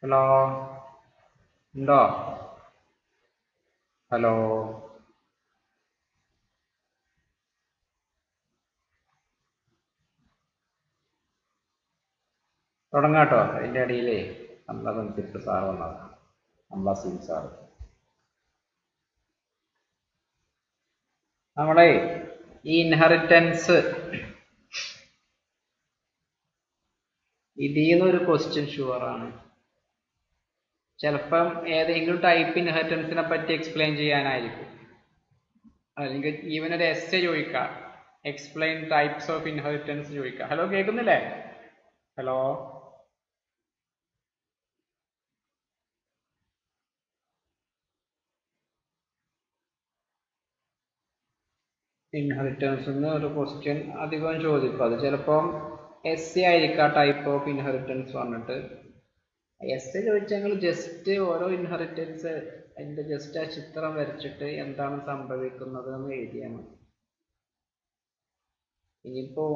Hello ഉണ്ടോ? Hello തുടങ്ങാട്ടോ. അതിൻ്റെ ഇടയിലേ നമ്മളെ സാർ വന്നതാണ്. അംബാസിൻ സാർ. നമ്മളെ ഈ ഇൻഹെറിറ്റൻസ് ഇതിന്നൊരു ക്വസ്റ്റ്യൻ ഷുവറാണ്. ചിലപ്പം ഏതെങ്കിലും ടൈപ്പ് ഇൻഹെറിറ്റൻസിനെ പറ്റി എക്സ്പ്ലെയിൻ ചെയ്യാനായിരിക്കും, അല്ലെങ്കിൽ ഈവൻ ഒരു എസ്സേ ചോദിക്കാം, എക്സ്പ്ലെയിൻ ടൈപ്സ് ഓഫ് ഇൻഹെറിറ്റൻസ് ചോദിക്കാം. ഹലോ കേൾക്കുന്നില്ലേ? ഹലോ ഇൻഹെറിറ്റൻസ് ഒരു ക്വസ്റ്റ്യൻ അധികം ചോദിക്കും. അത് ചിലപ്പം എസ്സേ ആയിരിക്കാം ടൈപ്പ് ഓഫ് ഇൻഹെറിറ്റൻസ് പറഞ്ഞിട്ട്. എസ്സേ ചോദിച്ചെങ്കിൽ ജസ്റ്റ് ഓരോ ഇൻഹെറിറ്റൻസ് അതിൻ്റെ ജസ്റ്റ് ആ ചിത്രം വരച്ചിട്ട് എന്താണ് സംഭവിക്കുന്നത് എന്ന് എഴുതിയാൽ മതി. ഇനിയിപ്പോൾ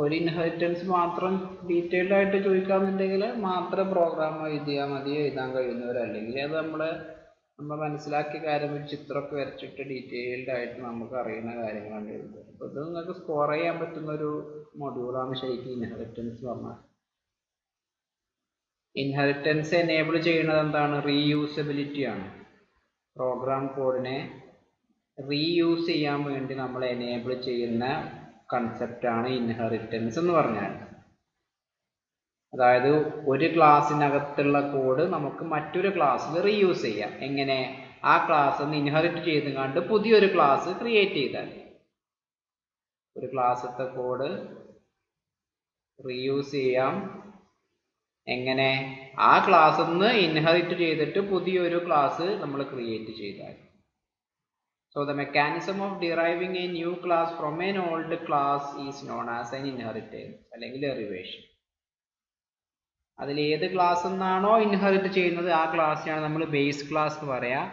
ഒരു ഇൻഹെറിറ്റൻസ് മാത്രം ഡീറ്റെയിൽഡ് ആയിട്ട് ചോദിക്കാന്നുണ്ടെങ്കിൽ മാത്രം പ്രോഗ്രാം എഴുതിയാൽ മതി, എഴുതാൻ കഴിയുന്നവരല്ലെങ്കിൽ അത് നമ്മൾ മനസ്സിലാക്കിയ കാര്യം ഒരു ചിത്രമൊക്കെ വരച്ചിട്ട് ഡീറ്റെയിൽഡ് ആയിട്ട് നമുക്ക് അറിയുന്ന കാര്യങ്ങളാണ് എഴുതുക. അപ്പോൾ ഇത് നിങ്ങൾക്ക് സ്കോർ ചെയ്യാൻ പറ്റുന്ന ഒരു മൊഡ്യൂളാണ് ശരിക്കും ഇൻഹെറിറ്റൻസ് പറഞ്ഞാൽ. ഇൻഹെറിറ്റൻസ് എനേബിൾ ചെയ്യുന്നത് എന്താണ്? റീയൂസബിലിറ്റി ആണ്. പ്രോഗ്രാം കോഡിനെ റീയൂസ് ചെയ്യാൻ വേണ്ടി നമ്മൾ എനേബിൾ ചെയ്യുന്ന കൺസെപ്റ്റാണ് ഇൻഹെറിറ്റൻസ് എന്ന് പറഞ്ഞാൽ. അതായത് ഒരു ക്ലാസ്സിനകത്തുള്ള കോഡ് നമുക്ക് മറ്റൊരു ക്ലാസ്സിൽ റീയൂസ് ചെയ്യാം. എങ്ങനെ? ആ ക്ലാസ് ഒന്ന് ഇൻഹെറിറ്റ് ചെയ്ത് കണ്ട് പുതിയൊരു ക്ലാസ് ക്രിയേറ്റ് ചെയ്താൽ ഒരു ക്ലാസ്സിലത്തെ കോഡ് റീയൂസ് ചെയ്യാം. എങ്ങനെ? ആ ക്ലാസ്സിൽ നിന്ന് ഇൻഹെറിറ്റ് ചെയ്തിട്ട് പുതിയൊരു ക്ലാസ് നമ്മൾ ക്രിയേറ്റ് ചെയ്താൽ. So the mechanism of deriving a new class from an old class is known as an inheritance അല്ലെങ്കിൽ derivation. അതിൽ ഏത് ക്ലാസ് നിന്നാണോ ഇൻഹെറിറ്റ് ചെയ്യുന്നത് ആ ക്ലാസ്സിനാണ് നമ്മൾ ബേസ് ക്ലാസ് എന്ന് പറയാം.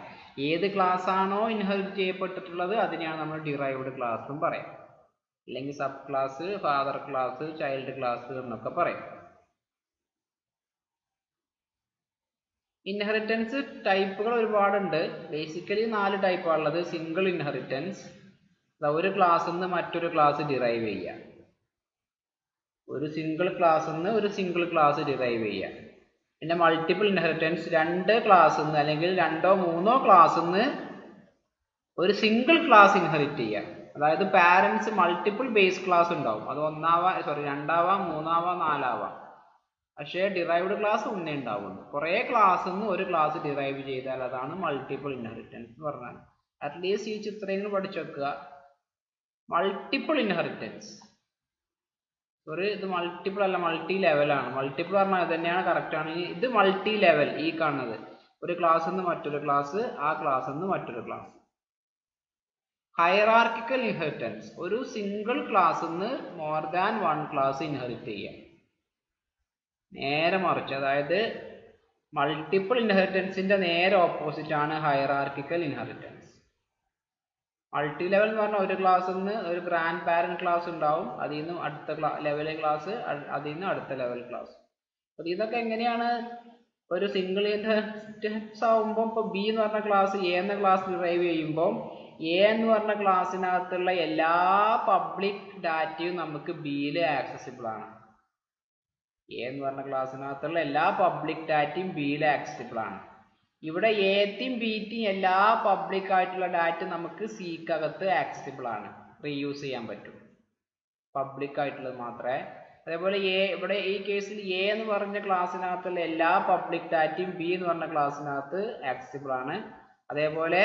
ഏത് ക്ലാസ് ആണോ ഇൻഹെറിറ്റ് ചെയ്യപ്പെട്ടിട്ടുള്ളത് അതിനെയാണ് നമ്മൾ ഡിറൈവ്ഡ് ക്ലാസ് എന്നും പറയാം. അല്ലെങ്കിൽ sub class, father class, child class എന്നൊക്കെ പറയും. ഇൻഹെറിറ്റൻസ് ടൈപ്പുകൾ ഒരുപാടുണ്ട്. ബേസിക്കലി 4 ടൈപ്പാണുള്ളത്. സിംഗിൾ ഇൻഹെറിറ്റൻസ്, ഒരു ക്ലാസ്സിൽ നിന്ന് മറ്റൊരു ക്ലാസ് ഡിറൈവ് ചെയ്യുക. ഒരു സിംഗിൾ ക്ലാസ്സിൽ നിന്ന് ഒരു സിംഗിൾ ക്ലാസ് ഡിറൈവ് ചെയ്യുക. പിന്നെ മൾട്ടിപ്പിൾ ഇൻഹെറിറ്റൻസ്, 2 ക്ലാസ്സിൽ നിന്ന് അല്ലെങ്കിൽ 2 or 3 ക്ലാസ്സിൽ നിന്ന് ഒരു സിംഗിൾ ക്ലാസ് ഇൻഹെറിറ്റ് ചെയ്യുക. അതായത് പാരൻസ് മൾട്ടിപ്പിൾ ബേസ് ക്ലാസ് ഉണ്ടാവും. അത് 2 ആവാം, 3 ആവാം, 4 ആവാം. പക്ഷേ ഡിറൈവ്ഡ് ക്ലാസ് ഒന്നേ ഉണ്ടാവുള്ളൂ. കുറേ ക്ലാസ്സിൽ നിന്ന് ഒരു ക്ലാസ് ഡിറൈവ് ചെയ്താൽ അതാണ് മൾട്ടിപ്പിൾ ഇൻഹെറിറ്റൻസ് എന്ന് പറഞ്ഞാൽ. അറ്റ്ലീസ്റ്റ് ഈ ചിത്രങ്ങൾ പഠിച്ചു വെക്കുക. മൾട്ടിപ്പിൾ ഇൻഹെറിറ്റൻസ്, ഇത് മൾട്ടിപ്പിൾ അല്ല, മൾട്ടി ലെവലാണ്. മൾട്ടിപ്പിൾ പറഞ്ഞാൽ അത് തന്നെയാണ്, കറക്റ്റാണ്. ഇത് മൾട്ടി ലെവൽ. ഈ കാണുന്നത് ഒരു ക്ലാസ്സിൽ നിന്ന് മറ്റൊരു ക്ലാസ്, ആ ക്ലാസ്സിൽ നിന്ന് മറ്റൊരു ക്ലാസ്. ഹൈറാർക്കിക്കൽ ഇൻഹെറിറ്റൻസ്, ഒരു സിംഗിൾ ക്ലാസ്സിൽ നിന്ന് മോർ ദാൻ 1 ക്ലാസ് ഇൻഹെറിറ്റ് ചെയ്യുക. നേരെ മറിച്ച്, അതായത് മൾട്ടിപ്പിൾ ഇൻഹെറിറ്റൻസിന്റെ നേരെ ഓപ്പോസിറ്റ് ആണ് ഹൈറാർക്കിക്കൽ ഇൻഹെറിറ്റൻസ്. മൾട്ടി ലെവൽ എന്ന് പറഞ്ഞാൽ ഒരു ക്ലാസ്സിൽ നിന്ന് ഒരു ഗ്രാൻഡ് പാരന്റ് ക്ലാസ് ഉണ്ടാവും, അതിൽ നിന്ന് അടുത്ത ലെവൽ ക്ലാസ്, അതിൽ നിന്ന് അടുത്ത ലെവൽ ക്ലാസ്. അപ്പോൾ ഇതൊക്കെ എങ്ങനെയാണ് ഒരു സിംഗിൾ ഇൻഹെറിറ്റൻസ് ആവുമ്പോൾ? ഇപ്പോൾ ബി എന്ന് പറഞ്ഞ ക്ലാസ് എ എന്ന ക്ലാസ് ഡിറൈവ് ചെയ്യുമ്പോൾ എ എന്ന് പറഞ്ഞ ക്ലാസ്സിനകത്തുള്ള എല്ലാ പബ്ലിക് ഡാറ്റയും നമുക്ക് ബിയിൽ ആക്സസിബിൾ ആണ്. എ എന്ന് പറഞ്ഞ ക്ലാസ്സിനകത്തുള്ള എല്ലാ പബ്ലിക് ഡാറ്റയും ബിയിൽ ആക്സസിബിൾ ആണ്. ഇവിടെ എയും ബിയും എല്ലാ പബ്ലിക് ആയിട്ടുള്ള ഡാറ്റ നമുക്ക് സിക്കകത്ത് ആക്സസിബിൾ ആണ്, റീയൂസ് ചെയ്യാൻ പറ്റും, പബ്ലിക് ആയിട്ടുള്ളത് മാത്രമേ. അതേപോലെ ഇവിടെ ഈ കേസിൽ എ എന്ന് പറഞ്ഞ ക്ലാസ്സിനകത്തുള്ള എല്ലാ പബ്ലിക് ഡാറ്റയും ബി എന്ന് പറഞ്ഞ ക്ലാസ്സിനകത്ത് ആക്സസിബിൾ ആണ്. അതേപോലെ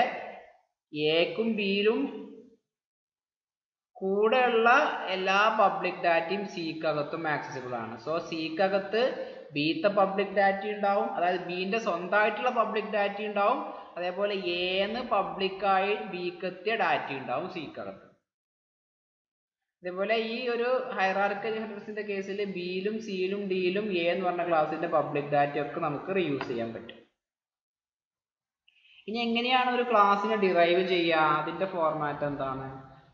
എക്കും ബിയിലും കൂടെയുള്ള എല്ലാ പബ്ലിക് ഡാറ്റയും സിക്കകത്തും ആക്സസിബിൾ ആണ്. സോ സിക്കകത്ത് ബിത്തെ പബ്ലിക് ഡാറ്റ ഉണ്ടാവും, അതായത് ബിന്റെ സ്വന്തമായിട്ടുള്ള പബ്ലിക് ഡാറ്റ ഉണ്ടാവും. അതേപോലെ എന്ന് പബ്ലിക്കായി ബിക്ക് എത്തിയ ഡാറ്റ ഉണ്ടാവും സിക്കകത്ത്. അതേപോലെ ഈ ഒരു ഹൈറാർക്കിക്കൽ ഇൻഹെറിറ്റൻസിന്റെ കേസിൽ ബിയിലും സിയിലും ഡിയിലും എ എന്ന് പറഞ്ഞ ക്ലാസിന്റെ പബ്ലിക് ഡാറ്റ ഒക്കെ നമുക്ക് റീയൂസ് ചെയ്യാൻ പറ്റും. ഇനി എങ്ങനെയാണ് ഒരു ക്ലാസ്സിനെ ഡിറൈവ് ചെയ്യുക? അതിന്റെ ഫോർമാറ്റ് എന്താണ്?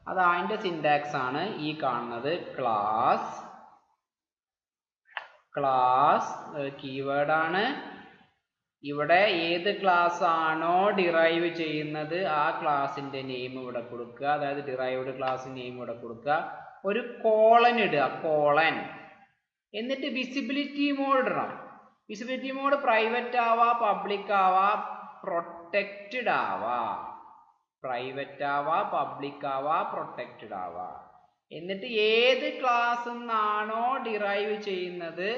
അത് അതിന്റെ സിന്റാക്സ് ആണ് ഈ കാണുന്നത്. ക്ലാസ് കീവേഡ് ആണ്, ഇവിടെ ഏത് ക്ലാസ് ആണോ ഡിറൈവ് ചെയ്യുന്നത് ആ ക്ലാസിന്റെ നെയിം ഇവിടെ കൊടുക്കുക. അതായത് ഡിറൈവ്ഡ് ക്ലാസ് നെയിം ഇവിടെ കൊടുക്കുക. ഒരു കോളൻ ഇടുക, കോളൻ. എന്നിട്ട് വിസിബിലിറ്റി മോഡ് ഇടണം. വിസിബിലിറ്റി മോഡ് പ്രൈവറ്റ് ആവാ, പബ്ലിക് ആവാ, പ്രൊട്ടക്റ്റഡ് ആവാ. പ്രൈവറ്റ് ആവാ, പബ്ലിക് ആവാ, പ്രൊട്ടക്റ്റഡ് ആവാ. എന്നിട്ട് ഏത് ക്ലാസ് നിന്നാണോ ഡിറൈവ് ചെയ്യുന്നത്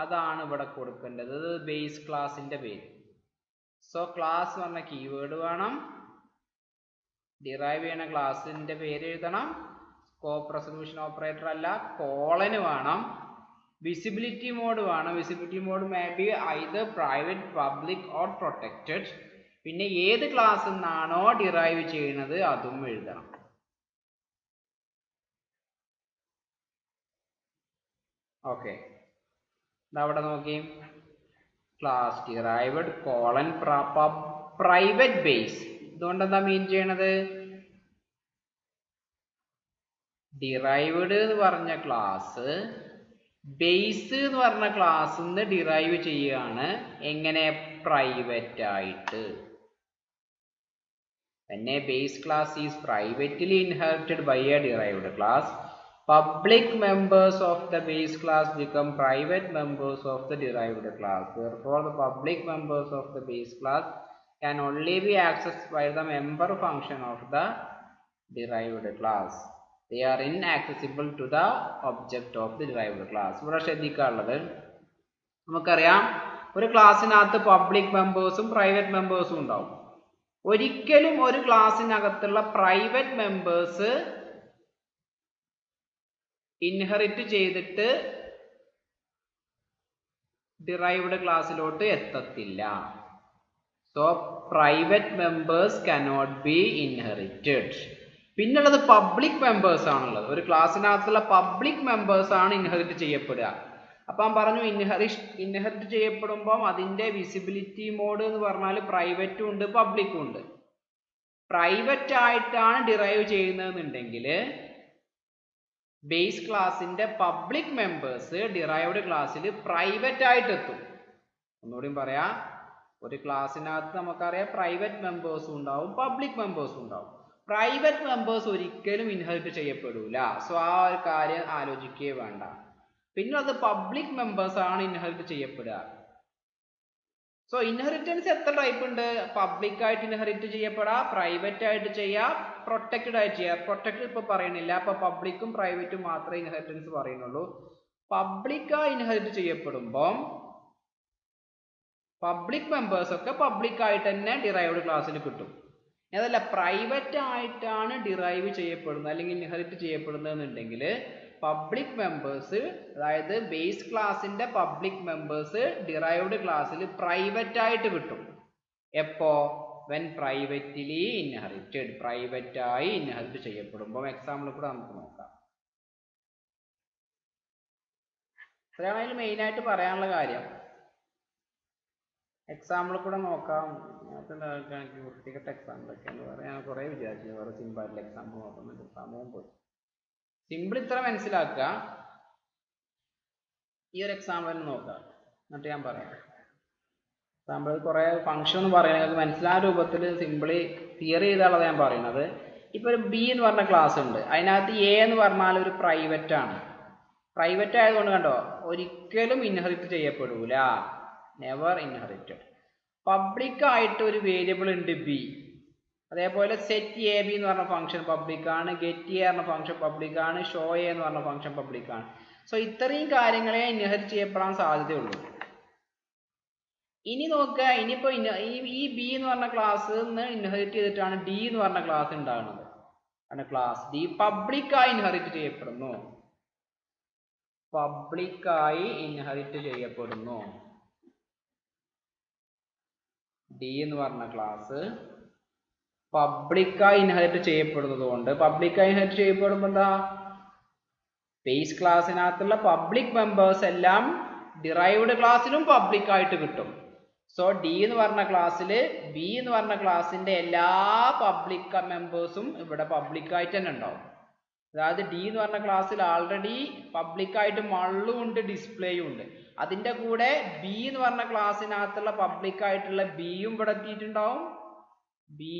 അതാണ് ഇവിടെ കൊടുക്കേണ്ടത്. ബേസ് ക്ലാസിന്റെ പേര്. സോ ക്ലാസ് പറഞ്ഞ കീവേഡ് വേണം, ഡിറൈവ് ചെയ്യുന്ന ക്ലാസിന്റെ പേര് എഴുതണം, സ്കോപ്പ് റെസൊല്യൂഷൻ ഓപ്പറേറ്റർ അല്ല, കോളന് വേണം, വിസിബിലിറ്റി മോഡ് വേണം. Visibility mode may be either private, public or protected. പിന്നെ ഏത് ക്ലാസ് നിന്നാണോ ഡിറൈവ് ചെയ്യുന്നത് അതും എഴുതണം. ഓക്കെ, അവിടെ നോക്കി, class derived colon private base. ഇതുകൊണ്ട് എന്താ മീൻ ചെയ്യണത്? ഡിറൈവ്ഡ് എന്ന് പറഞ്ഞ ക്ലാസ് ബേസ് എന്ന് പറഞ്ഞ ക്ലാസ് നിന്ന് ഡിറൈവ് ചെയ്യുകയാണ്. എങ്ങനെ? പ്രൈവറ്റ് ആയിട്ട്. When a base class is privately inherited by a derived class, public members of the base class become private members of the derived class. Therefore, the public members of the base class can only be accessed by the member function of the derived class. They are inaccessible to the object of the derived class. ഇവിടെ ശ്രദ്ധിക്കാനുള്ളത്, നമുക്കറിയാം ഒരു ക്ലാസ്സിനകത്ത് public മെമ്പേഴ്സും private മെമ്പേഴ്സും ഉണ്ടാവും. ഒരിക്കലും ഒരു ക്ലാസ്സിനകത്തുള്ള private members inherit ചെയ്തിട്ട് derived ക്ലാസ്സിലോട്ട് എത്തത്തില്ല. So private members cannot be inherited. പിന്നുള്ളത് പബ്ലിക് മെമ്പേഴ്സ് ആണുള്ളത്. ഒരു ക്ലാസ്സിനകത്തുള്ള പബ്ലിക് മെമ്പേഴ്സ് ആണ് ഇൻഹെറിറ്റ് ചെയ്യപ്പെടുക. അപ്പം പറഞ്ഞു ഇൻഹെറിറ്റ് ചെയ്യപ്പെടുമ്പോൾ അതിൻ്റെ വിസിബിലിറ്റി മോഡ് എന്ന് പറഞ്ഞാൽ പ്രൈവറ്റും ഉണ്ട്, പബ്ലിക്കും ഉണ്ട്. പ്രൈവറ്റ് ആയിട്ടാണ് ഡിറൈവ് ചെയ്യുന്നതെന്നുണ്ടെങ്കിൽ ബേസ് ക്ലാസിന്റെ പബ്ലിക് മെമ്പേഴ്സ് ഡിറൈവ്ഡ് ക്ലാസ്സിൽ പ്രൈവറ്റ് ആയിട്ട് എത്തും. ഒന്നുകൂടി പറയാം, ഒരു ക്ലാസ്സിനകത്ത് നമുക്കറിയാം പ്രൈവറ്റ് മെമ്പേഴ്സും ഉണ്ടാവും, പബ്ലിക് മെമ്പേഴ്സും ഉണ്ടാവും. പ്രൈവറ്റ് മെമ്പേഴ്സ് ഒരിക്കലും ഇൻഹെറിറ്റ് ചെയ്യപ്പെടൂല. സോ ആ ഒരു കാര്യം ആലോചിക്കുകയേ വേണ്ട. പിന്നെ അത് പബ്ലിക് മെമ്പേഴ്സ് ആണ് ഇൻഹെറിറ്റ് ചെയ്യപ്പെടുക. സോ ഇൻഹെറിറ്റൻസ് എത്ര ടൈപ്പ് ഉണ്ട്? പബ്ലിക് ആയിട്ട് ഇൻഹെറിറ്റ് ചെയ്യപ്പെടാം, പ്രൈവറ്റ് ആയിട്ട് ചെയ്യാം, പ്രൊട്ടക്റ്റഡ് ആയിട്ട് ചെയ്യാം. പ്രൊട്ടക്റ്റഡ് ഇപ്പൊ പറയണില്ല, അപ്പൊ പബ്ലിക്കും പ്രൈവറ്റും മാത്രമേ ഇൻഹെറിറ്റൻസ് പറയുന്നുള്ളൂ. പബ്ലിക്കായി ഇൻഹെറിറ്റ് ചെയ്യപ്പെടുമ്പോൾ പബ്ലിക് മെമ്പേഴ്സ് ഒക്കെ പബ്ലിക് ആയിട്ട് തന്നെ ഡിറൈവ്ഡ് ക്ലാസ്സിൽ കിട്ടും. അതല്ല പ്രൈവറ്റ് ആയിട്ടാണ് ഡിറൈവ് ചെയ്യപ്പെടുന്നത് അല്ലെങ്കിൽ ഇൻഹെറിറ്റ് ചെയ്യപ്പെടുന്നത് എന്നുണ്ടെങ്കിൽ പബ്ലിക് മെമ്പേഴ്സ്, അതായത് ബേസ് ക്ലാസിന്റെ പബ്ലിക് മെമ്പേഴ്സ് ഡിറൈവ്ഡ് ക്ലാസ്സിൽ പ്രൈവറ്റ് ആയിട്ട് കിട്ടും. എപ്പോ? വെൻ പ്രൈവറ്റ്ലി ഇൻഹെറിറ്റഡ്, പ്രൈവറ്റ് ആയി ഇൻഹെറിറ്റ് ചെയ്യപ്പെടുമ്പോൾ. എക്സാമ്പിൾ കൂടെ നമുക്ക് നോക്കാം. അതാണ് അതിൽ മെയിൻ ആയിട്ട് പറയാനുള്ള കാര്യം. എക്സാമ്പിൾ കൂടെ നോക്കാം. എനിക്ക് വൃത്തികെട്ട എക്സാമ്പിൾ ഒക്കെ എന്ന് പറയാൻ ഞാൻ കുറെ വിചാരിച്ചു. വേറെ സിമ്പിൾ ആയിട്ടുള്ള എക്സാമ്പിൾ നോക്കുന്നുണ്ട്, സമയം പോയി. സിമ്പിൾ ഇത്ര മനസ്സിലാക്കുക. ഈ ഒരു എക്സാമ്പിൾ തന്നെ നോക്കാം, എന്നിട്ട് ഞാൻ പറയാം. എക്സാമ്പിൾ കുറെ ഫംഗ്ഷൻ എന്ന് പറയുന്നത് മനസ്സിലായ രൂപത്തിൽ സിമ്പിളി തിയറി ചെയ്താണത് ഞാൻ പറയുന്നത്. ഇപ്പൊ ഒരു ബി എന്ന് പറഞ്ഞ ക്ലാസ് ഉണ്ട്, അതിനകത്ത് എ എന്ന് പറഞ്ഞാൽ ഒരു പ്രൈവറ്റ് ആണ്. പ്രൈവറ്റ് ആയതുകൊണ്ട് കണ്ടോ ഒരിക്കലും ഇൻഹെറിറ്റ് ചെയ്യപ്പെടൂല, നെവർ ഇൻഹെറിറ്റഡ്. പബ്ലിക് ആയിട്ട് ഒരു വേരിയബിൾ ഉണ്ട് ബി. അതേപോലെ സെറ്റ് എ ബി എന്ന് പറഞ്ഞ ഫംഗ്ഷൻ പബ്ലിക് ആണ്, ഗെറ്റ് എ എന്ന ഫംഗ്ഷൻ പബ്ലിക് ആണ്, ഷോ എ എന്ന് പറഞ്ഞ ഫംഗ്ഷൻ പബ്ലിക് ആണ്. സോ ഇത്രയും കാര്യങ്ങളെ ഇൻഹെറിറ്റ് ചെയ്യപ്പെടാൻ സാധ്യതയുള്ളൂ. ഇനി നോക്കുക, ഇനിയിപ്പോ ഈ ബി എന്ന് പറഞ്ഞ ക്ലാസ് ഇൻഹെറിറ്റ് ചെയ്തിട്ടാണ് ഡി എന്ന് പറഞ്ഞ ക്ലാസ് ഉണ്ടാകുന്നത്. ആണ് ക്ലാസ് ഡി പബ്ലിക്കായി ഇൻഹെറിറ്റ് ചെയ്യപ്പെടുന്നു. പബ്ലിക്കായി ഇൻഹെറിറ്റ് ചെയ്യപ്പെടുന്നു. ഡി എന്ന് പറഞ്ഞ ക്ലാസ് പബ്ലിക്കായി ഇൻഹെറിറ്റ് ചെയ്യപ്പെടുന്നത് കൊണ്ട്, പബ്ലിക്കായി ഇൻഹെറിറ്റ് ചെയ്യപ്പെടുമ്പോൾ എന്താ, ബേസ് ക്ലാസ്സിനകത്തുള്ള പബ്ലിക് മെമ്പേഴ്സ് എല്ലാം ഡിറൈവ്ഡ് ക്ലാസ്സിലും പബ്ലിക് ആയിട്ട് കിട്ടും. സോ ഡി എന്ന് പറഞ്ഞ ക്ലാസ്സിൽ ബി എന്ന് പറഞ്ഞ ക്ലാസ്സിന്റെ എല്ലാ പബ്ലിക് മെമ്പേഴ്സും ഇവിടെ പബ്ലിക് ആയിട്ട് തന്നെ ഉണ്ടാവും. അതായത് ഡി എന്ന് പറഞ്ഞ ക്ലാസ്സിൽ ആൾറെഡി പബ്ലിക്കായിട്ട് മള്ളും ഉണ്ട് ഡിസ്പ്ലേയും ഉണ്ട്. അതിൻ്റെ കൂടെ ബി എന്ന് പറഞ്ഞ ക്ലാസ്സിനകത്തുള്ള പബ്ലിക്കായിട്ടുള്ള ബിയും ഇവിടെ എത്തിയിട്ടുണ്ടാവും, ബി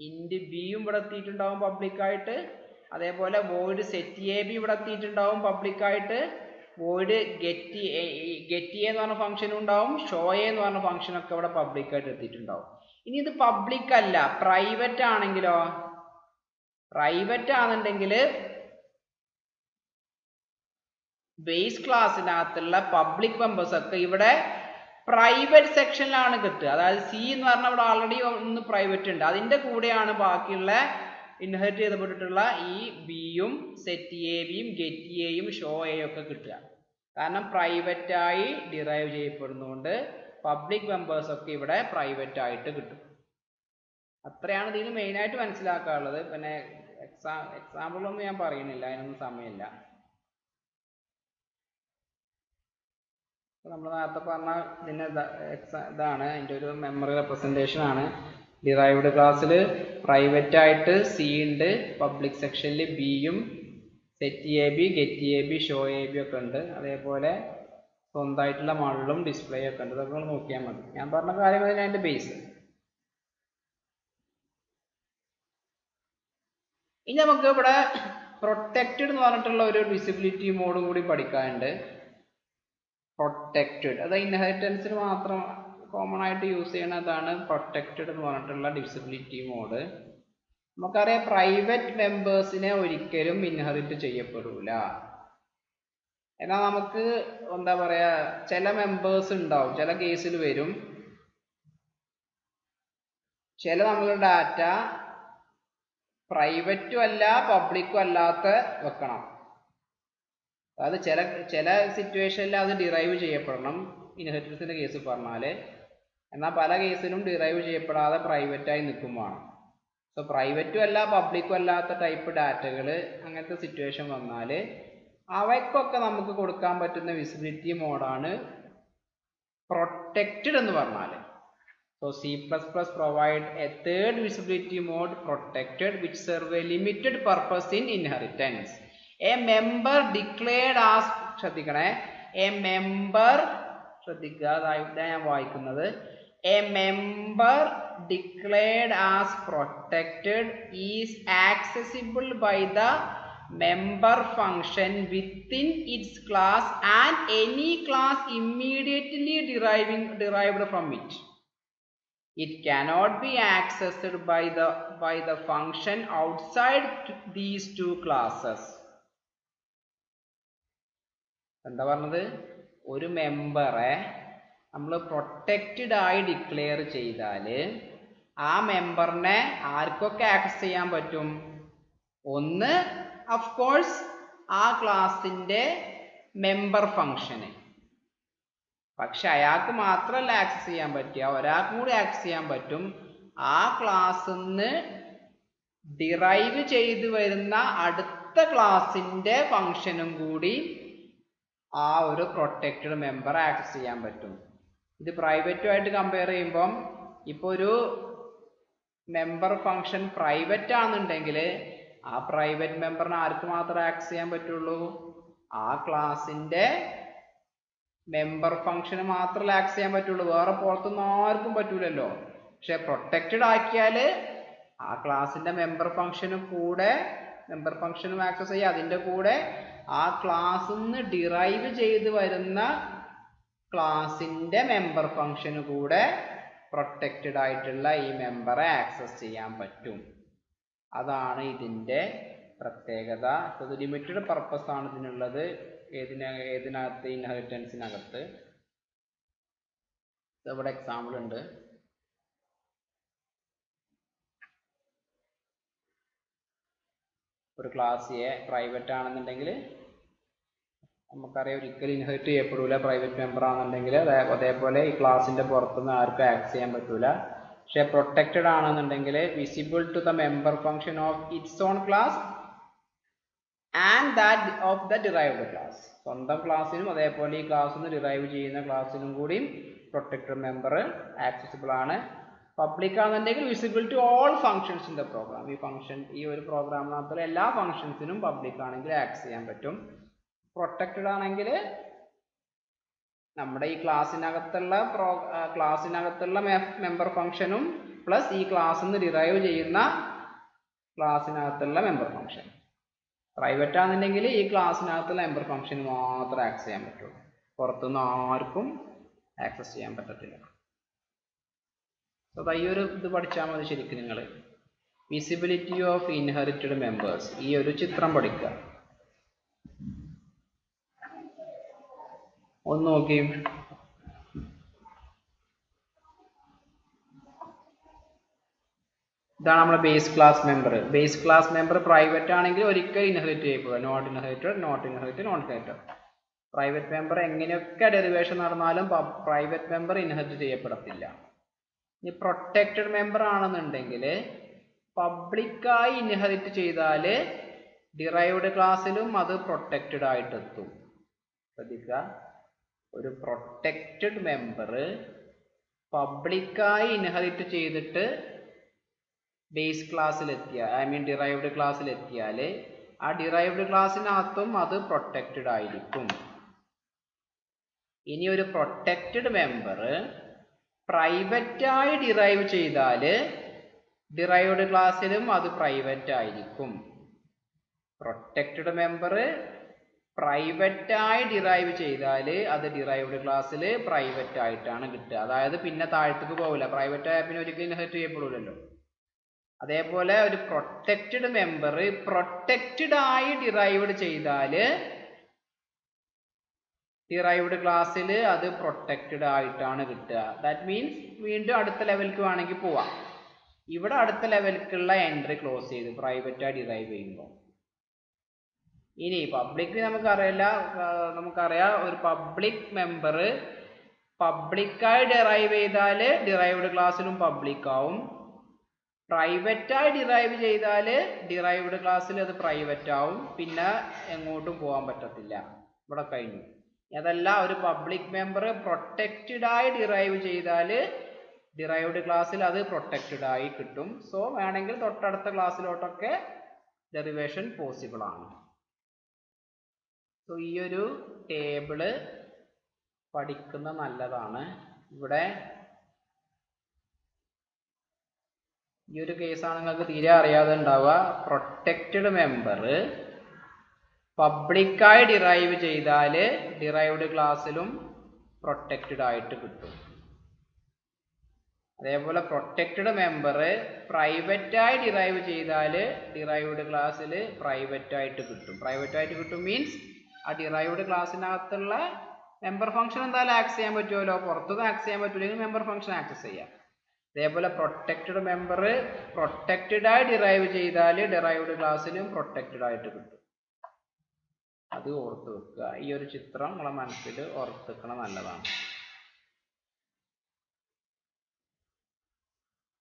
ഇൻഡ് ബിയും ഇവിടെ എത്തിയിട്ടുണ്ടാവും പബ്ലിക്കായിട്ട്. അതേപോലെ വോയിഡ് സെറ്റ് എ ബി ഇവിടെ എത്തിയിട്ടുണ്ടാവും പബ്ലിക്കായിട്ട്. വോയിഡ് ഗെറ്റ് എ എന്ന് പറഞ്ഞ ഫംഗ്ഷനും ഉണ്ടാവും, ഷോ എ എന്ന് പറഞ്ഞ ഫംഗ്ഷനൊക്കെ ഇവിടെ പബ്ലിക്കായിട്ട് എത്തിയിട്ടുണ്ടാവും. ഇനി ഇത് പബ്ലിക് അല്ല, പ്രൈവറ്റ് ആണെങ്കിലോ, പ്രൈവറ്റ് ആണെന്നുണ്ടെങ്കിൽ ബേസ് ക്ലാസ്സിനകത്തുള്ള പബ്ലിക് മെമ്പേഴ്സ് ഒക്കെ ഇവിടെ പ്രൈവറ്റ് സെക്ഷനിലാണ് കിട്ടുക. അതായത് സി എന്ന് പറഞ്ഞാൽ ഇവിടെ ആൾറെഡി ഒന്ന് പ്രൈവറ്റ് ഉണ്ട്, അതിൻ്റെ കൂടെയാണ് ബാക്കിയുള്ള ഇൻഹെറിറ്റ് ചെയ്യപ്പെട്ടിട്ടുള്ള ഈ ബിയും സെറ്റ് എ ബിയും ഗെറ്റ് എയും ഷോ എയും ഒക്കെ കിട്ടുക. കാരണം പ്രൈവറ്റായി ഡിറൈവ് ചെയ്യപ്പെടുന്നതുകൊണ്ട് പബ്ലിക് മെമ്പേഴ്സ് ഒക്കെ ഇവിടെ പ്രൈവറ്റ് ആയിട്ട് കിട്ടും. അത്രയാണ് ഇതിന് മെയിനായിട്ട് മനസ്സിലാക്കാനുള്ളത്. പിന്നെ എക്സാമ്പിളൊന്നും ഞാൻ പറയുന്നില്ല, അതിനൊന്നും സമയമില്ല. നമ്മൾ നേരത്തെ പറഞ്ഞ ഇതിൻ്റെ ഇതാണ് അതിൻ്റെ ഒരു മെമ്മറി റെപ്രസെൻറ്റേഷൻ ആണ്. ഡിറൈവ്ഡ് ക്ലാസ്സിൽ പ്രൈവറ്റ് ആയിട്ട് സി ഉണ്ട്, പബ്ലിക് സെക്ഷനിൽ ബിയും set A B get A B show A B ഒക്കെ ഉണ്ട്. അതേപോലെ സ്വന്തമായിട്ടുള്ള മള്ളും ഡിസ്പ്ലേ ഒക്കെ ഉണ്ട്. ഇതൊക്കെ നോക്കിയാൽ മതി. ഞാൻ പറഞ്ഞ കാര്യങ്ങൾ അതിൻ്റെ ബേസ്. ഇനി നമുക്ക് ഇവിടെ പ്രൊട്ടക്റ്റഡ് എന്ന് പറഞ്ഞിട്ടുള്ള ഒരു ഡിസബിലിറ്റി മോഡും കൂടി പഠിക്കാനുണ്ട്. പ്രൊട്ടക്റ്റഡ് അത് ഇൻഹെറിറ്റൻസിന് മാത്രം കോമൺ ആയിട്ട് യൂസ് ചെയ്യുന്നതാണ് പ്രൊട്ടക്റ്റഡ് എന്ന് പറഞ്ഞിട്ടുള്ള ഡിസബിലിറ്റി മോഡ്. നമുക്കറിയാം പ്രൈവറ്റ് മെമ്പേഴ്സിനെ ഒരിക്കലും ഇൻഹെറിറ്റ് ചെയ്യപ്പെടില്ല. എന്നാൽ നമുക്ക് എന്താ പറയുക, ചില മെമ്പേഴ്സ് ഉണ്ടാവും, ചില കേസിൽ വരും, ചില നമ്മളുടെ ഡാറ്റ പ്രൈവറ്റും അല്ല പബ്ലിക്കും അല്ലാത്ത വെക്കണം. അതായത് ചില സിറ്റുവേഷനിൽ അത് ഡിറൈവ് ചെയ്യപ്പെടണം ഇൻഹെറിറ്റൻസിൻ്റെ കേസ് പറഞ്ഞാൽ. എന്നാൽ പല കേസിലും ഡിറൈവ് ചെയ്യപ്പെടാതെ പ്രൈവറ്റായി നിൽക്കുമ്പോൾ. സോ പ്രൈവറ്റും അല്ല പബ്ലിക്കും അല്ലാത്ത ടൈപ്പ് ഡാറ്റകൾ അങ്ങനത്തെ സിറ്റുവേഷൻ വന്നാൽ അവയ്ക്കൊക്കെ നമുക്ക് കൊടുക്കാൻ പറ്റുന്ന വിസിബിലിറ്റി മോഡാണ് പ്രൊട്ടക്റ്റഡ് എന്ന് പറഞ്ഞാൽ. So C++ provide a third visibility mode, protected, which serve a limited purpose in inheritance. A member declared as ശ്രദ്ധിക്കണേ, a member ശ്രദ്ധിക്കുക, ഞാൻ വായിക്കുന്നത്, a member declared as protected is accessible by the member function within its class and any class immediately derived from it. It cannot be accessed by the function outside these two classes. എന്താ പറഞ്ഞത്? ഒരു മെമ്പറെ നമ്മൾ protected ആയി declare ചെയ്താൽ ആ മെമ്പറിനെ ആർക്കൊക്കെ access ചെയ്യാൻ പറ്റും? ഒന്ന് ഓഫ് കോഴ്സ് ആ ക്ലാസിൻ്റെ മെമ്പർ ഫംഗ്ഷന്. പക്ഷെ അയാൾക്ക് മാത്രമല്ല ആക്സസ് ചെയ്യാൻ പറ്റുക, ഒരാൾക്കും കൂടി ആക്സസ് ചെയ്യാൻ പറ്റും. ആ ക്ലാസ്സിൽ നിന്ന് ഡിറൈവ് ചെയ്ത് വരുന്ന അടുത്ത ക്ലാസിൻ്റെ ഫംഗ്ഷനും കൂടി ആ ഒരു പ്രൊട്ടക്റ്റഡ് മെമ്പർ ആക്സസ് ചെയ്യാൻ പറ്റും. ഇത് പ്രൈവറ്റുമായിട്ട് കമ്പയർ ചെയ്യുമ്പം ഇപ്പോൾ ഒരു മെമ്പർ ഫംഗ്ഷൻ പ്രൈവറ്റ് ആണെന്നുണ്ടെങ്കിൽ ആ പ്രൈവറ്റ് മെമ്പറിന് ആർക്ക് മാത്രമേ ആക്സസ് ചെയ്യാൻ പറ്റുള്ളൂ? ആ ക്ലാസിൻ്റെ മെമ്പർ ഫംഗ്ഷന് മാത്രമല്ല ആക്സസ് ചെയ്യാൻ പറ്റുള്ളൂ, വേറെ പുറത്തൊന്നും ആർക്കും പറ്റൂലല്ലോ. പക്ഷെ പ്രൊട്ടക്റ്റഡ് ആക്കിയാൽ ആ ക്ലാസിൻ്റെ മെമ്പർ ഫംഗ്ഷനും ആക്സസ് ചെയ്യുക, അതിൻ്റെ കൂടെ ആ ക്ലാസ്സിൽ നിന്ന് ഡിറൈവ് ചെയ്ത് വരുന്ന ക്ലാസിൻ്റെ മെമ്പർ ഫംഗ്ഷന് കൂടെ പ്രൊട്ടക്റ്റഡ് ആയിട്ടുള്ള ഈ മെമ്പറെ ആക്സസ് ചെയ്യാൻ പറ്റും. അതാണ് ഇതിൻ്റെ പ്രത്യേകത. ഇത് ലിമിറ്റഡ് പർപ്പസ് ആണ് ഇതിനുള്ളത്. ഏതിനകത്ത്? ഇൻഹെറിറ്റൻസിനകത്ത്. ഇവിടെ എക്സാമ്പിൾ ഉണ്ട്. ഒരു ക്ലാസ് എ പ്രൈവറ്റ് ആണെന്നുണ്ടെങ്കിൽ നമുക്കറിയാം ഒരിക്കലും ഇൻഹെറിറ്റ് ചെയ്യപ്പെടില്ല പ്രൈവറ്റ് മെമ്പർ ആണെന്നുണ്ടെങ്കിൽ. അതേപോലെ ഈ ക്ലാസിൻ്റെ പുറത്തുനിന്ന് ആർക്കും ആക്സസ് ചെയ്യാൻ പറ്റൂല. പക്ഷേ പ്രൊട്ടക്റ്റഡ് ആണെന്നുണ്ടെങ്കിൽ visible to the member function of its own class and that of the derived class. സ്വന്തം ക്ലാസ്സിനും അതേപോലെ ഈ ക്ലാസ്സിൽ നിന്ന് ഡിറൈവ് ചെയ്യുന്ന ക്ലാസ്സിനും കൂടിയും പ്രൊട്ടക്റ്റഡ് മെമ്പർ ആക്സസിബിൾ ആണ്. പബ്ലിക് ആണെന്നുണ്ടെങ്കിൽ visible to all functions in the program. ഈ ഒരു പ്രോഗ്രാമിനകത്തുള്ള എല്ലാ ഫങ്ഷൻസിനും പബ്ലിക് ആണെങ്കിൽ ആക്സസ് ചെയ്യാൻ പറ്റും. പ്രൊട്ടക്റ്റഡ് ആണെങ്കിൽ നമ്മുടെ ഈ ക്ലാസ്സിനകത്തുള്ള മെമ്പർ ഫംഗ്ഷനും പ്ലസ് ഈ ക്ലാസ്സിൽ നിന്ന് ഡിറൈവ് ചെയ്യുന്ന ക്ലാസ്സിനകത്തുള്ള മെമ്പർ ഫംഗ്ഷൻ. പ്രൈവറ്റ് ആണെന്നുണ്ടെങ്കിൽ ഈ ക്ലാസ്സിനകത്തുള്ള മെമ്പർ ഫംഗ്ഷൻ മാത്രമേ ആക്സസ് ചെയ്യാൻ പറ്റുള്ളൂ. പുറത്തുനിന്ന് ആർക്കും ആക്സസ് ചെയ്യാൻ പറ്റത്തില്ല. അപ്പോൾ ഈ ഒരു ഇത് പഠിച്ചാൽ മതി ശരിക്കും നിങ്ങൾ. Visibility of inherited members. ഈ ഒരു ചിത്രം പഠിക്കുക. ഒന്ന് നോക്കി. ഇതാണ് നമ്മുടെ base class member. Base class member private ആണെങ്കിൽ ഒരിക്കലും ഇൻഹെറിറ്റ് ചെയ്യപ്പെടുക. Not inherited, not inherited, not inherited. Private member എങ്ങനെയൊക്കെ ഡെറിവേഷൻ നടന്നാലും പ്രൈവറ്റ് മെമ്പർ ഇൻഹെറിറ്റ് ചെയ്യപ്പെടത്തില്ല. ഇനി പ്രൊട്ടക്റ്റഡ് മെമ്പർ ആണെന്നുണ്ടെങ്കിൽ പബ്ലിക്കായി ഇൻഹെറിറ്റ് ചെയ്താൽ ഡിറൈവ്ഡ് ക്ലാസ്സിലും അത് പ്രൊട്ടക്റ്റഡ് ആയിട്ടെത്തും. ശ്രദ്ധിക്കുക, ഒരു പ്രൊട്ടക്റ്റഡ് മെമ്പർ പബ്ലിക്കായി ഇൻഹെറിറ്റ് ചെയ്തിട്ട് ബേസ് ക്ലാസ്സിലെത്തിയ ഡിറൈവ്ഡ് ക്ലാസ്സിലെത്തിയാൽ ആ ഡിറൈവ്ഡ് ക്ലാസ്സിനകത്തും അത് പ്രൊട്ടക്റ്റഡ് ആയിരിക്കും. ഇനി ഒരു പ്രൊട്ടക്റ്റഡ് മെമ്പർ പ്രൈവറ്റായി ഡിറൈവ് ചെയ്താൽ ഡിറൈവ്ഡ് ക്ലാസ്സിലും അത് പ്രൈവറ്റ് ആയിരിക്കും. പ്രൊട്ടക്റ്റഡ് മെമ്പർ പ്രൈവറ്റായി ഡിറൈവ് ചെയ്താൽ അത് ഡിറൈവ്ഡ് ക്ലാസ്സിൽ പ്രൈവറ്റ് ആയിട്ടാണ് കിട്ടുക. അതായത് പിന്നെ താഴത്തേക്ക് പോകില്ല. പ്രൈവറ്റ് ആയ പിന്നെ ഒരിക്കലും ഇൻഹെറിറ്റ് ചെയ്യപ്പെടില്ലല്ലോ. അതേപോലെ ഒരു പ്രൊട്ടക്റ്റഡ് മെമ്പർ പ്രൊട്ടക്റ്റഡ് ആയി ഡിറൈവ്ഡ് ചെയ്താൽ ഡിറൈവ്ഡ് ക്ലാസ്സിൽ അത് പ്രൊട്ടക്റ്റഡ് ആയിട്ടാണ് കിട്ടുക. ദാറ്റ് മീൻസ് വീണ്ടും അടുത്ത ലെവലിലേക്ക് വേണമെങ്കിൽ പോവാം. ഇവിടെ അടുത്ത ലെവലിലേക്കുള്ള എൻട്രി ക്ലോസ് ചെയ്ത് പ്രൈവറ്റായി ഡിറൈവ് ചെയ്യുമ്പോൾ. ഇനി പബ്ലിക് നമുക്കറിയാം ഒരു പബ്ലിക് മെമ്പർ പബ്ലിക്കായി ഡിറൈവ് ചെയ്താൽ ഡിറൈവ്ഡ് ക്ലാസ്സിലും പബ്ലിക് ആവും. പ്രൈവറ്റായി ഡിറൈവ് ചെയ്താൽ ഡിറൈവ്ഡ് ക്ലാസ്സിൽ അത് പ്രൈവറ്റ് ആവും. പിന്നെ എങ്ങോട്ടും പോകാൻ പറ്റത്തില്ല. ഇവിടെ കഴിഞ്ഞു. അതല്ല, ഒരു പബ്ലിക് മെമ്പർ പ്രൊട്ടക്റ്റഡ് ആയി ഡിറൈവ് ചെയ്താൽ ഡിറൈവ്ഡ് ക്ലാസ്സിൽ അത് പ്രൊട്ടക്റ്റഡ് ആയി കിട്ടും. സോ വേണമെങ്കിൽ തൊട്ടടുത്ത ക്ലാസ്സിലോട്ടൊക്കെ ഡെറിവേഷൻ പോസിബിൾ ആണ്. സോ ഈ ഒരു ടേബിള് പഠിക്കുന്ന നല്ലതാണ്. ഇവിടെ ഈ ഒരു കേസാണ് നിങ്ങൾക്ക് തീരെ അറിയാതെ ഉണ്ടാവുക. പ്രൊട്ടക്റ്റഡ് മെമ്പർ പബ്ലിക്കായി ഡിറൈവ് ചെയ്താൽ ഡിറൈവ്ഡ് ക്ലാസ്സിലും പ്രൊട്ടക്റ്റഡ് ആയിട്ട് കിട്ടും. അതേപോലെ പ്രൊട്ടക്റ്റഡ് മെമ്പർ പ്രൈവറ്റായി ഡിറൈവ് ചെയ്താൽ ഡിറൈവ്ഡ് ക്ലാസ്സിൽ പ്രൈവറ്റ് ആയിട്ട് കിട്ടും. പ്രൈവറ്റ് ആയിട്ട് കിട്ടും മീൻസ് ആ ഡിറൈവ്ഡ് ക്ലാസ്സിനകത്തുള്ള മെമ്പർ ഫംഗ്ഷൻ എന്തായാലും ആക്സസ് ചെയ്യാൻ പറ്റുമല്ലോ. പുറത്തുനിന്ന് ആക്സസ് ചെയ്യാൻ പറ്റില്ലെങ്കിൽ മെമ്പർ ഫംഗ്ഷൻ ആക്സസ് ചെയ്യാം. അതേപോലെ പ്രൊട്ടക്റ്റഡ് മെമ്പർ പ്രൊട്ടക്റ്റഡ് ആയി ഡിറൈവ് ചെയ്താൽ ഡിറൈവ്ഡ് ക്ലാസ്സിലും പ്രൊട്ടക്റ്റഡ് ആയിട്ട് കിട്ടും. അത് ഓർത്ത് വെക്കുക. ഈ ഒരു ചിത്രം നമ്മളെ മനസ്സിൽ ഓർത്ത് വെക്കണം, നല്ലതാണ്.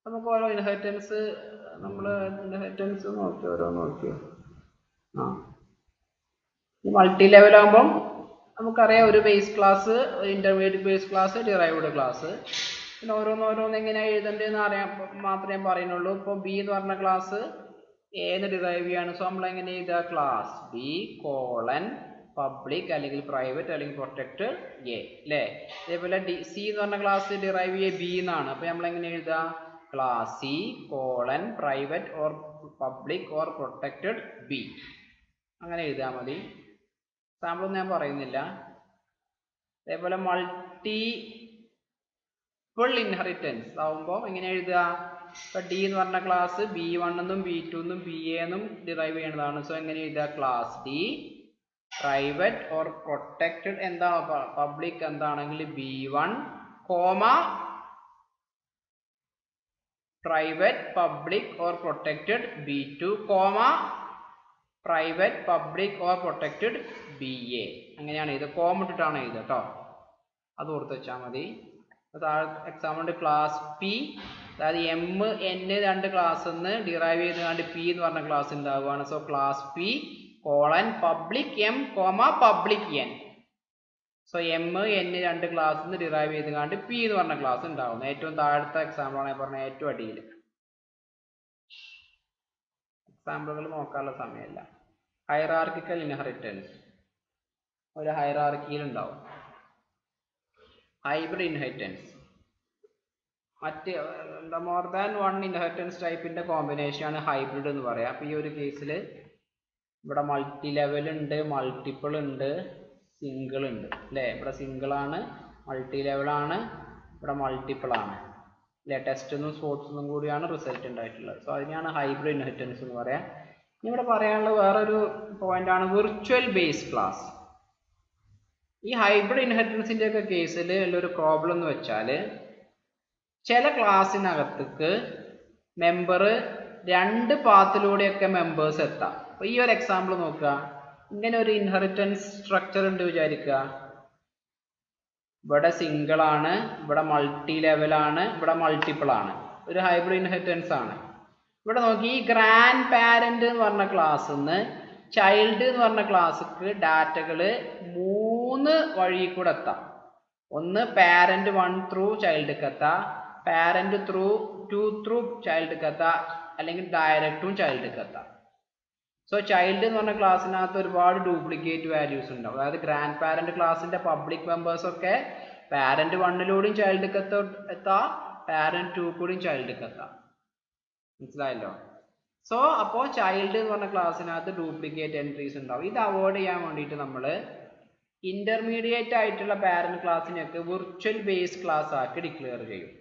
നമുക്ക് ഓരോ ഇൻഹെറിറ്റൻസ് നോക്കിയോ. ഈ മൾട്ടി ലെവൽ ആകുമ്പം നമുക്കറിയാം ഒരു ബേസ് ക്ലാസ്, ഒരു intermediate base class, derived class. പിന്നെ ഓരോന്ന് എങ്ങനെ എഴുതേണ്ടതെന്ന് മാത്രമേ ഞാൻ പറയുന്നുള്ളൂ. ഇപ്പോൾ ബി എന്ന് പറഞ്ഞ ക്ലാസ് എന്ന് ഡിറൈവ് ചെയ്യാണ്. സോ നമ്മൾ എങ്ങനെ എഴുതുക? ക്ലാസ് ബി കോളൻ പബ്ലിക് അല്ലെങ്കിൽ പ്രൈവറ്റ് അല്ലെങ്കിൽ പ്രൊട്ടക്റ്റഡ് എ അല്ലേ. അതേപോലെ സി എന്ന് പറഞ്ഞ ക്ലാസ് ഡിറൈവ് ചെയ്യുക ബി എന്നാണ്. അപ്പോൾ നമ്മൾ എങ്ങനെ എഴുതുക? Class C colon private or public or protected B. അങ്ങനെ എഴുതിയാൽ മതി. സാമ്പിളൊന്നും ഞാൻ പറയുന്നില്ല. അതേപോലെ മൾട്ടിപ്പിൾ ഇൻഹെറിറ്റൻസ് ആവുമ്പോൾ എങ്ങനെ എഴുതുക? ഇപ്പം ഡി എന്ന് പറഞ്ഞ ക്ലാസ് B1 എന്നും B2 എന്നും BA എന്നും ഡിറൈവ് ചെയ്യുന്നതാണ്. സോ എങ്ങനെ എഴുതുക? Class D private or protected എന്താണോ പബ്ലിക് എന്താണെങ്കിൽ B1 comma private public or protected B2 comma private public or protected BA. അങ്ങനെയാണ് ഇത് കോമ ഇട്ടിട്ടാണ് എഴുതുക കേട്ടോ. അത് ഓർത്ത് വെച്ചാൽ മതി. എക്സാമ്പിൾ ക്ലാസ് പി, അതായത് M-N രണ്ട് ക്ലാസ് നിന്ന് ഡിറൈവ് ചെയ്തുകൊണ്ട് P എന്ന് പറഞ്ഞ ക്ലാസ് ഉണ്ടാവുകയാണ്. So class P colon public M comma public N. So M N രണ്ട് ക്ലാസ്സിൽ നിന്ന് ഡിറൈവ് ചെയ്ത് കണ്ട് പി എന്ന് പറഞ്ഞ ക്ലാസ് ഉണ്ടാവും. ഏറ്റവും താഴത്തെ എക്സാമ്പിൾ ആണ് പറഞ്ഞ ഏറ്റവും അടിയിൽ. എക്സാമ്പിളുകൾ നോക്കാനുള്ള സമയമല്ല. ഹൈറാർക്കിക്കൽ ഇൻഹെറിറ്റൻസ് ഒരു ഹൈറാർക്കിയിൽ ഉണ്ടാവും. ഹൈബ്രിഡ് ഇൻഹെറിറ്റൻസ് മറ്റ് മോർ ദാൻ വൺ ഇൻഹെറിറ്റൻസ് ടൈപ്പിന്റെ കോമ്പിനേഷൻ ആണ് ഹൈബ്രിഡ് എന്ന് പറയാം. അപ്പോൾ ഈ ഒരു കേസിൽ ഇവിടെ മൾട്ടി ലെവൽ ഉണ്ട്, മൾട്ടിപ്പിൾ ഉണ്ട്, സിംഗിൾ ഉണ്ട് അല്ലേ. ഇവിടെ സിംഗിൾ ആണ്, മൾട്ടി ലെവൽ ആണ്, ഇവിടെ മൾട്ടിപ്പിൾ ആണ് അല്ലേ. ടെസ്റ്റിനും സ്പോർട്സിനും കൂടിയാണ് റിസൾട്ട് ഉണ്ടായിട്ടുള്ളത്. സോ അതിനെയാണ് ഹൈബ്രിഡ് ഇൻഹെറിറ്റൻസ് എന്ന് പറയാം. ഇനി ഇവിടെ പറയാനുള്ള വേറൊരു പോയിന്റ് ആണ് വിർച്വൽ ബേസ് ക്ലാസ്. ഈ ഹൈബ്രിഡ് ഇൻഹെറിറ്റൻസിന്റെ ഒക്കെ കേസിൽ ഉള്ളൊരു പ്രോബ്ലം എന്ന് വെച്ചാൽ ചില ക്ലാസ്സിനകത്തേക്ക് മെമ്പർ രണ്ട് പാത്തിലൂടെയൊക്കെ മെമ്പേഴ്സ് എത്താം. അപ്പൊ ഈ ഒരു എക്സാമ്പിൾ നോക്കുക. ഇങ്ങനെ ഒരു ഇൻഹെറിറ്റൻസ് സ്ട്രക്ചർ ഉണ്ട് വിചാരിക്കുക. ഇവിടെ സിംഗിൾ ആണ്, ഇവിടെ മൾട്ടി ലെവൽ ആണ്, ഇവിടെ മൾട്ടിപ്പിൾ ആണ്. ഒരു ഹൈബ്രിഡ് ഇൻഹെറിറ്റൻസ് ആണ്. ഇവിടെ നോക്കി, ഈ ഗ്രാൻഡ് പാരന്റ് എന്ന് പറഞ്ഞ ക്ലാസ്സിൽ നിന്ന് ചൈൽഡ് എന്ന് പറഞ്ഞ ക്ലാസ്സിക്ക് ഡാറ്റകൾ 3 വഴി കൂടെ എത്താം. ഒന്ന് പാരന്റ് 1 ത്രൂ ചൈൽഡ്ക്ക് എത്താം, പാരന്റ് 2 ത്രൂ ചൈൽഡ്ക്ക് എത്താം, അല്ലെങ്കിൽ ഡയറക്റ്റും ചൈൽഡ്ക്ക് എത്താം. സോ ചൈൽഡ് എന്ന് പറഞ്ഞ ക്ലാസ്സിനകത്ത് ഒരുപാട് ഡ്യൂപ്ലിക്കേറ്റ് വാല്യൂസ് ഉണ്ടാവും. അതായത് ഗ്രാൻഡ് പാരന്റ് ക്ലാസിന്റെ പബ്ലിക് മെമ്പേഴ്സ് ഒക്കെ പാരന്റ് 1ലൂടെയും ചൈൽഡ്ക്ക് എത്താം, പാരന്റ് 2 കൂടിയും ചൈൽഡ്ക്ക് എത്താം. മനസ്സിലായല്ലോ. സോ അപ്പോൾ ചൈൽഡ് എന്ന് പറഞ്ഞ ക്ലാസ്സിനകത്ത് ഡ്യൂപ്ലിക്കേറ്റ് എൻട്രീസ് ഉണ്ടാവും. ഇത് അവോയ്ഡ് ചെയ്യാൻ വേണ്ടിയിട്ട് നമ്മൾ ഇന്റർമീഡിയറ്റ് ആയിട്ടുള്ള പാരന്റ് ക്ലാസ്സിനെയൊക്കെ വിർച്വൽ ബേസ് ക്ലാസ് ആക്കി ഡിക്ലെയർ ചെയ്യും.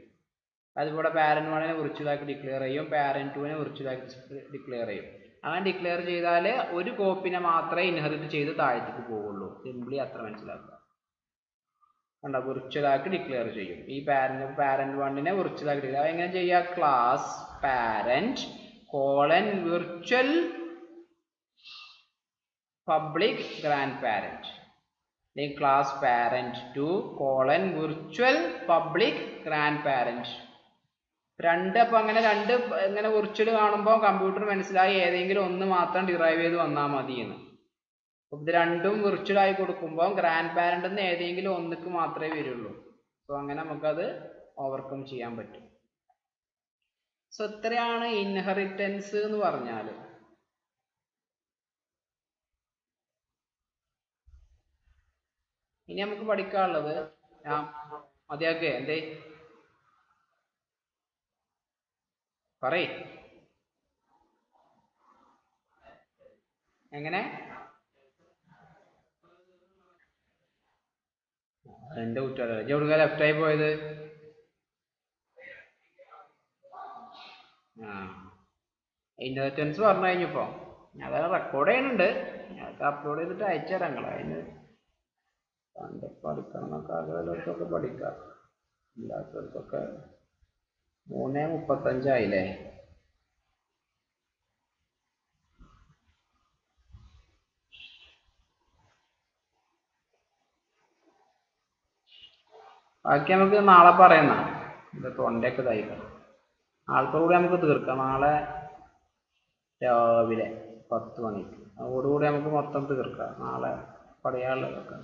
അതുപോലെ പാരന്റ് 1നെ വിർച്വൽ ആക്കി ഡിക്ലെയർ ചെയ്യും, പാരന്റ് 2നെ വിർച്വൽ ആക്കി ഡിക്ലെയർ ചെയ്യും. അങ്ങനെ ഡിക്ലെയർ ചെയ്താൽ ഒരു കോപ്പിനെ മാത്രമേ ഇൻഹെറിറ്റ് ചെയ്ത് താഴത്തേക്ക് പോവുള്ളൂ. സിംപ്ലി അത്ര മനസ്സിലാക്കുക. കണ്ട, വിർച്വൽ ആക്കി ഡിക്ലെയർ ചെയ്യും. ഈ പാരന്റ് 1നെ വിർച്വൽ ആക്കി ഡിക്ലെയർ എങ്ങനെ ചെയ്യുക? Class parent colon virtual public grand parent, അല്ലെങ്കിൽ class parent 2 colon virtual public grand parent. അപ്പൊ അങ്ങനെ രണ്ട് ഇങ്ങനെ വിർച്വൽ കാണുമ്പോൾ കമ്പ്യൂട്ടർ മനസ്സിലായി ഏതെങ്കിലും ഒന്ന് മാത്രം ഡിറൈവ് ചെയ്ത് വന്നാൽ മതി എന്ന്. ഇത് രണ്ടും വിർച്വൽ ആയി കൊടുക്കുമ്പോൾ ഗ്രാൻഡ് പാരന്റ് നിന്ന് ഏതെങ്കിലും ഒന്നിക്ക് മാത്രമേ വരുള്ളൂ. സോ അങ്ങനെ നമുക്കത് ഓവർകം ചെയ്യാൻ പറ്റും. സോ ഇത്രയാണ് ഇൻഹെറിറ്റൻസ് എന്ന് പറഞ്ഞാൽ. ഇനി നമുക്ക് പഠിക്കാനുള്ളത് മതിയാക്കേ എന്തേ പറയ്. എങ്ങനെ? എന്റെ കുറ്റമല്ല. എവിടുക്ക ലെഫ്റ്റായി പോയത്? ഇൻഹെറിറ്റൻസ് പറഞ്ഞു കഴിഞ്ഞപ്പോ അത് റെക്കോർഡ് ചെയ്യുന്നുണ്ട്. അതൊക്കെ അപ്ലോഡ് ചെയ്തിട്ട് അയച്ചു തരാം. അതിന് പണ്ട് പഠിക്കണം എന്നൊക്കെ ആഗ്രഹമുള്ളവർക്കൊക്കെ പഠിക്കാം. ഇല്ലാത്തവർക്കൊക്കെ 3:35 ബാക്കി നമുക്ക് നാളെ പറയുന്ന. ഇത് തൊണ്ടയൊക്കെ ഇതായിക്കണം. നാളത്തോടുകൂടി നമുക്ക് തീർക്കാം. നാളെ രാവിലെ 10 മണിക്ക് അതോടുകൂടി നമുക്ക് മൊത്തം തീർക്കാം. നാളെ പറയാനുള്ളതൊക്കെ